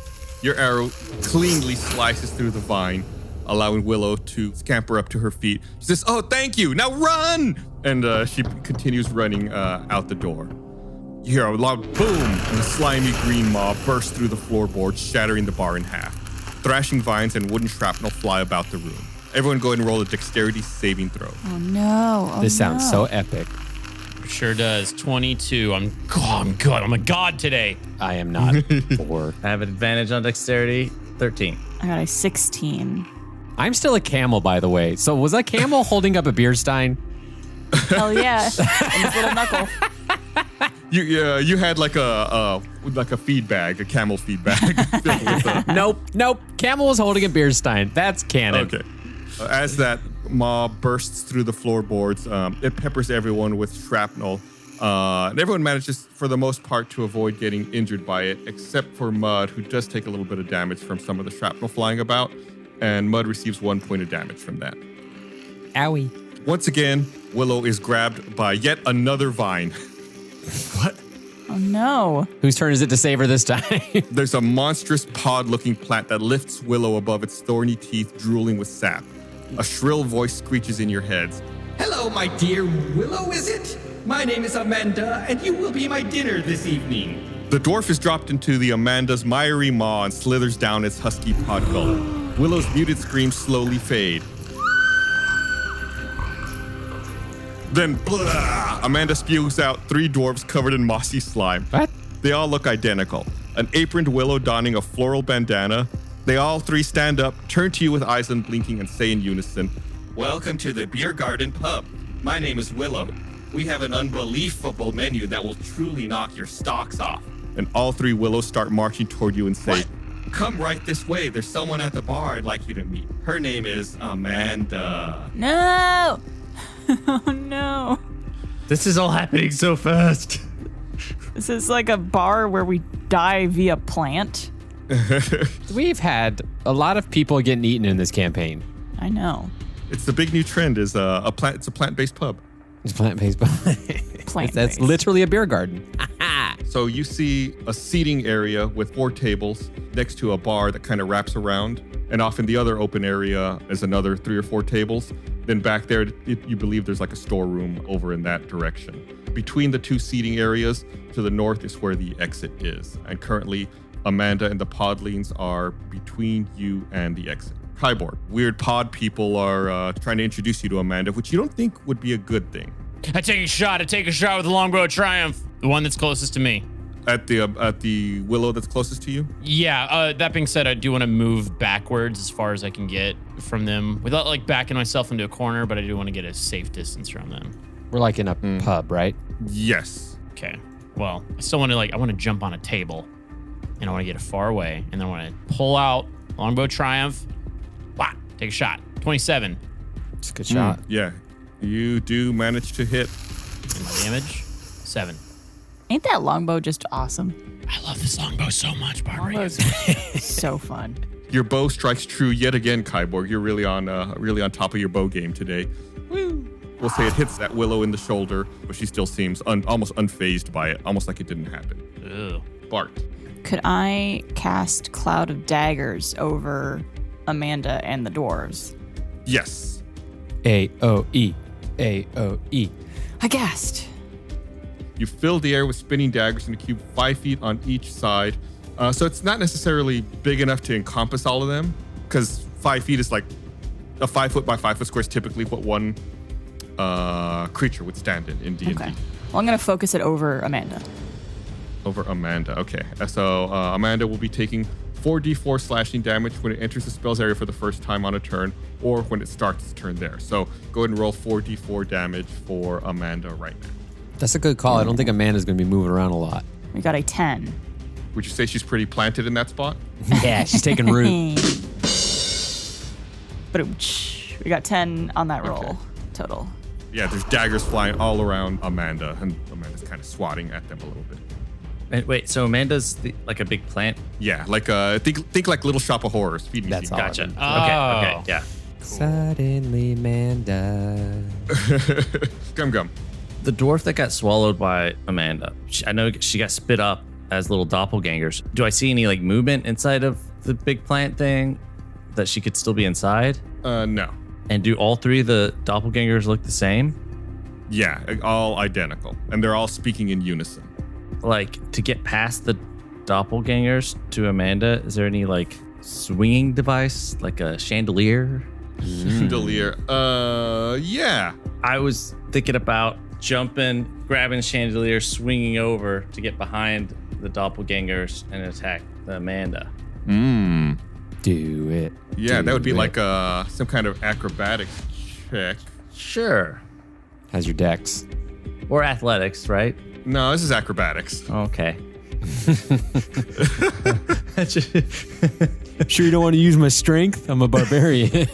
your arrow cleanly slices through the vine, allowing Willow to scamper up to her feet. She says, "Oh, thank you. Now run!" And she continues running out the door. You hear a loud boom, and a slimy green maw bursts through the floorboards, shattering the bar in half. Thrashing vines and wooden shrapnel fly about the room. Everyone go ahead and roll a dexterity saving throw. Oh, no. Oh, This sounds no. so epic. Sure does. 22. I'm good. I'm a god today. I am not 4. I have an advantage on dexterity. 13. I got a 16. I'm still a camel, by the way. So was a camel holding up a beer stein? Hell yeah. And his little knuckle. You had like a feed bag, a camel feed bag. filled with, Nope. Camel was holding a beer stein. That's canon. Okay. As that maw bursts through the floorboards, it peppers everyone with shrapnel. And everyone manages, for the most part, to avoid getting injured by it, except for Mud, who does take a little bit of damage from some of the shrapnel flying about. And Mud receives 1 point of damage from that. Owie. Once again, Willow is grabbed by yet another vine. What? Oh, no. Whose turn is it to save her this time? There's a monstrous pod-looking plant that lifts Willow above its thorny teeth, drooling with sap. A shrill voice screeches in your heads. Hello, my dear Willow, is it? My name is Amanda, and you will be my dinner this evening. The dwarf is dropped into the Amanda's miry maw and slithers down its husky pod gullet. Willow's muted screams slowly fade. Then, blah, Amanda spews out 3 dwarves covered in mossy slime. What? They all look identical. An aproned Willow donning a floral bandana. They all 3 stand up, turn to you with eyes unblinking, and say in unison, Welcome to the Beer Garden Pub. My name is Willow. We have an unbelievable menu that will truly knock your socks off. and all 3 Willows start marching toward you and say, What? Come right this way. There's someone at the bar I'd like you to meet. Her name is Amanda. No. Oh, no. This is all happening so fast. This is like a bar where we die via plant. We've had a lot of people getting eaten in this campaign. I know. It's the big new trend is a plant. It's a plant-based pub. It's plant-based. Plant-based. That's literally a beer garden. So you see a seating area with 4 tables next to a bar that kind of wraps around. And off in the other open area is another 3 or 4 tables. Then back there, you believe there's like a storeroom over in that direction. Between the 2 seating areas to the north is where the exit is. And currently, Amanda and the podlings are between you and the exit. Kyborg, weird pod people are trying to introduce you to Amanda, which you don't think would be a good thing. I take a shot with the longbow of triumph. The one that's closest to me. At the willow that's closest to you? Yeah, that being said, I do want to move backwards as far as I can get from them without like backing myself into a corner, but I do want to get a safe distance from them. We're like in a pub, right? Yes. Okay. Well, I still want to I want to jump on a table and I want to get it far away and then I want to pull out longbow triumph. Wow, take a shot. 27. It's a good shot. Yeah. You do manage to hit. And my damage, 7. Ain't that longbow just awesome? I love this longbow so much, Barbara. Longbow's so fun. Your bow strikes true yet again, Kyborg. You're really on top of your bow game today. Woo. We'll say it hits that willow in the shoulder, but she still seems almost unfazed by it, almost like it didn't happen. Ew. Bart. Could I cast Cloud of Daggers over Amanda and the dwarves? Yes. AOE. AOE. I guessed. You fill the air with spinning daggers in a cube 5 feet on each side. So it's not necessarily big enough to encompass all of them, because 5 feet is like a 5 foot by 5 foot square is typically what one creature would stand in D&D. Okay. Well, I'm going to focus it over Amanda. Over Amanda. Okay. So Amanda will be taking 4d4 slashing damage when it enters the spell's area for the first time on a turn, or when it starts its turn there. So go ahead and roll 4d4 damage for Amanda right now. That's a good call. I don't think Amanda's going to be moving around a lot. We got a 10. Would you say she's pretty planted in that spot? Yeah, she's taking root. But we got 10 on that roll total. Yeah, there's daggers flying all around Amanda, and Amanda's kind of swatting at them a little bit. And wait, so Amanda's like a big plant? Yeah, like think like Little Shop of Horrors. Feeding That's all. Gotcha. Oh. Okay, yeah. Suddenly, Amanda. Gum. The dwarf that got swallowed by Amanda, I know she got spit up as little doppelgangers. Do I see any like movement inside of the big plant thing that she could still be inside? No. And do all 3 of the doppelgangers look the same? Yeah, all identical, and they're all speaking in unison. Like, to get past the doppelgangers to Amanda, is there any like swinging device, like a chandelier? Chandelier. Yeah. I was thinking about jumping, grabbing chandelier, swinging over to get behind the doppelgangers and attack the Amanda. Do it. Yeah, that would be like some kind of acrobatics check. Sure. How's your dex? Or athletics, right? No, this is acrobatics. Okay. Sure you don't want to use my strength? I'm a barbarian.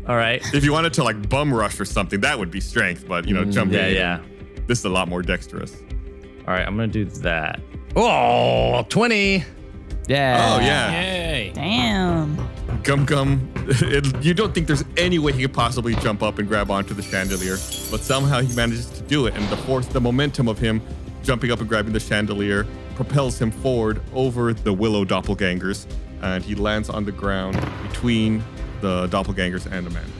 All right. If you wanted to like bum rush or something, that would be strength, but jumping. Yeah. This is a lot more dexterous. All right, I'm going to do that. Oh, 20. Yeah. Oh, yeah. Yay. Damn. Gum. You don't think there's any way he could possibly jump up and grab onto the chandelier, but somehow he manages to do it, and the momentum of him jumping up and grabbing the chandelier propels him forward over the willow doppelgangers, and he lands on the ground between the doppelgangers and Amanda.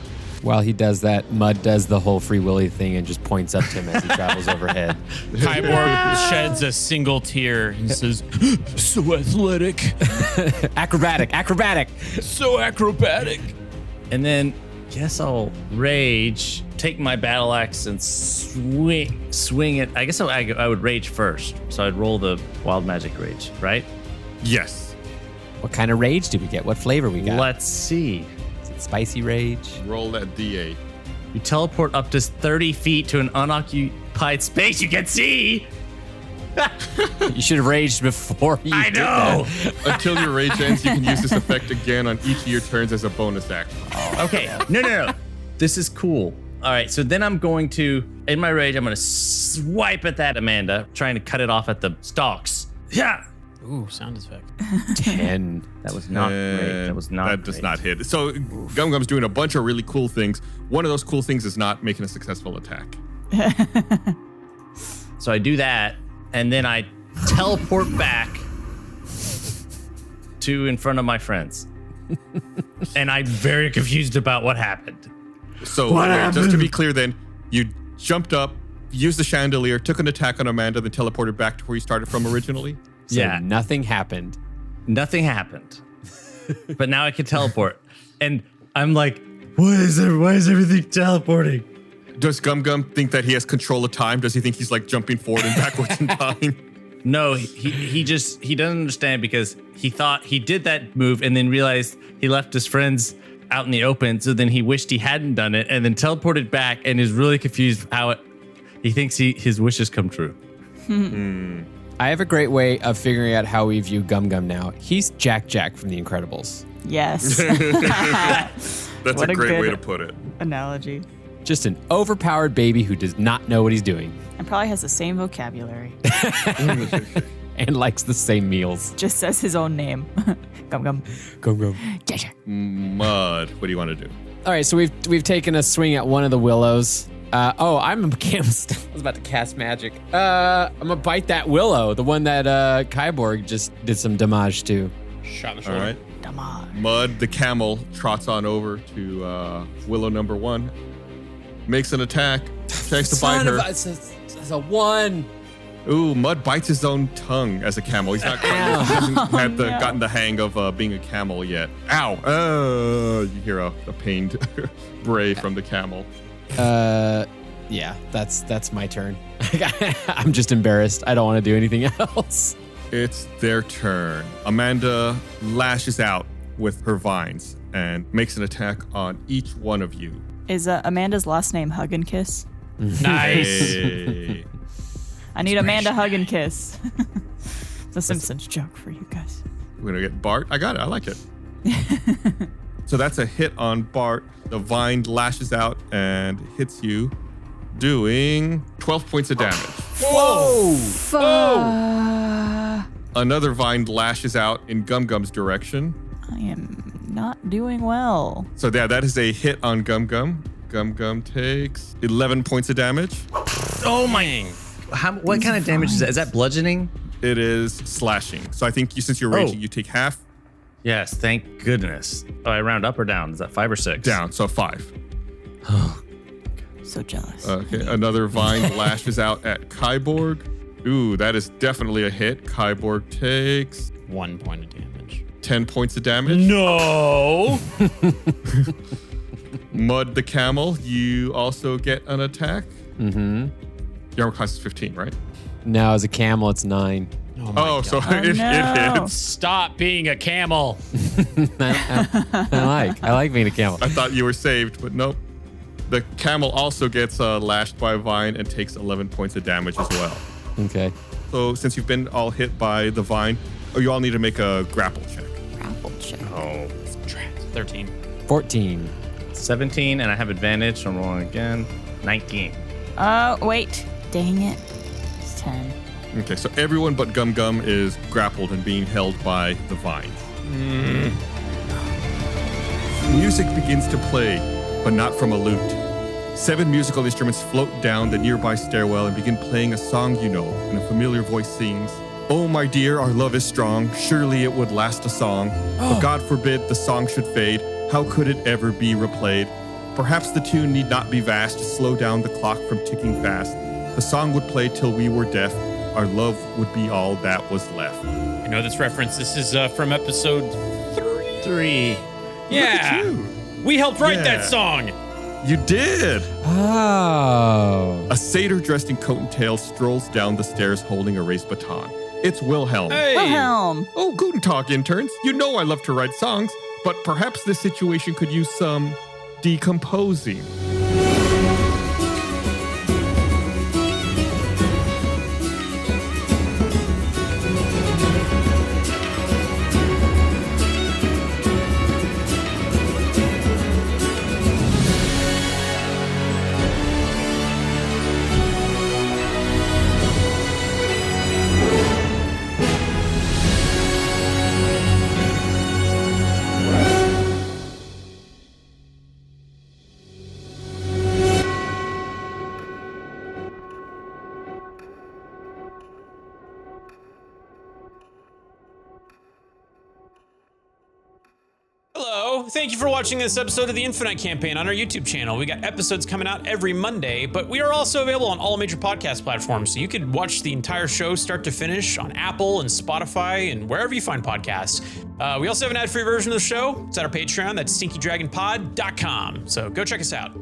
While he does that, Mud does the whole Free Willy thing and just points up to him as he travels overhead. Kyborg sheds a single tear and says, so athletic. Acrobatic. So acrobatic. And then, guess I'll rage, take my battle axe and swing it. I guess I would rage first. So I'd roll the wild magic rage, right? Yes. What kind of rage did we get? What flavor we got? Let's see. Is it spicy rage? Roll that D8. You teleport up to 30 feet to an unoccupied space you can see. You should have raged before you I did know. that. Until your rage ends, you can use this effect again on each of your turns as a bonus action. Okay. No. This is cool. All right, so then I'm going to, in my rage, I'm going to swipe at that Amanda, trying to cut it off at the stalks. Yeah. Ooh, sound effect. 10. That was not great. That was not That does not hit. So Gum Gum's doing a bunch of really cool things. One of those cool things is not making a successful attack. So I do that, and then I teleport back to in front of my friends. And I'm very confused about what happened. So just to be clear then, you jumped up, used the chandelier, took an attack on Amanda, then teleported back to where you started from originally? So yeah. nothing happened. Nothing happened. But now I can teleport. And I'm like, why is everything teleporting? Does Gum Gum think that he has control of time? Does he think he's like jumping forward and backwards in time? No, he doesn't understand because he thought he did that move and then realized he left his friends out in the open. So then he wished he hadn't done it and then teleported back and is really confused how he thinks his wishes come true. I have a great way of figuring out how we view Gum Gum now. He's Jack Jack from The Incredibles. Yes. That's What a a great way good- to put it. Analogy. Just an overpowered baby who does not know what he's doing And probably has the same vocabulary. and likes the same meals. Just says his own name. Gum Gum. Gum Gum. Deja. Mud, what do you want to do? All right, so we've taken a swing at one of the willows. I'm a cam. I was about to cast magic. I'm gonna bite that willow, the one that Kyborg just did some damage to. Shot in the All shoulder. right. Damage. Mud, the camel, trots on over to Willow number 1. Makes an attack. Tries to bite her. It's a 1. Ooh, Mud bites his own tongue as a camel. He's not quite, he hasn't had gotten the hang of being a camel yet. Ow! You hear a pained bray from the camel. Yeah, that's my turn. I'm just embarrassed. I don't want to do anything else. It's their turn. Amanda lashes out with her vines and makes an attack on each one of you. Is Amanda's last name Hug and Kiss? Nice. Hey. I need Amanda Hug and Kiss. It's a Simpsons joke for you guys. We're gonna get Bart. I got it. I like it. So that's a hit on Bart. The vine lashes out and hits you, doing 12 points of damage. Another vine lashes out in Gum Gum's direction. I am not doing well. So yeah, that is a hit on Gum Gum. Gum Gum takes 11 points of damage. Oh my! What kind of damage is that? Is that bludgeoning? It is slashing. So I think since you're raging, you take half. Yes, thank goodness. Oh, I round up or down? Is that 5 or 6? Down, so 5. So jealous. Okay, another vine lashes out at Kyborg. Ooh, that is definitely a hit. Kyborg takes 1 point of damage. 10 points of damage. No. Mud the camel, you also get an attack. Mm-hmm. Your armor class is 15, right? No, as a camel, it's 9. Oh, so it hits. Stop being a camel. I like being a camel. I thought you were saved, but nope. The camel also gets lashed by a vine and takes 11 points of damage as well. Okay. So since you've been all hit by the vine, you all need to make a grapple check. Grapple check. Oh, 13. 14. 17, and I have advantage, so I'm rolling again. 19. Oh, wait. Dang it. It's 10. Okay, so everyone but Gum Gum is grappled and being held by the vine. Music begins to play, but not from a lute. 7 musical instruments float down the nearby stairwell and begin playing a song you know, and a familiar voice sings, "Oh, my dear, our love is strong. Surely it would last a song. But God forbid the song should fade. How could it ever be replayed? Perhaps the tune need not be vast to slow down the clock from ticking fast. The song would play till we were deaf. Our love would be all that was left." I know this reference. This is from episode 3. Yeah. We helped write that song. You did. Oh. A satyr dressed in coat and tail strolls down the stairs holding a raised baton. It's Wilhelm. Hey. Wilhelm. Oh, guten Tag, interns. You know I love to write songs, but perhaps this situation could use some decomposing. So, thank you for watching this episode of the Infinite Campaign on our YouTube channel. We got episodes coming out every Monday, but we are also available on all major podcast platforms, so you could watch the entire show start to finish on Apple and Spotify and wherever you find podcasts. We also have an ad-free version of the show. It's at our Patreon. That's stinkydragonpod.com. So go check us out.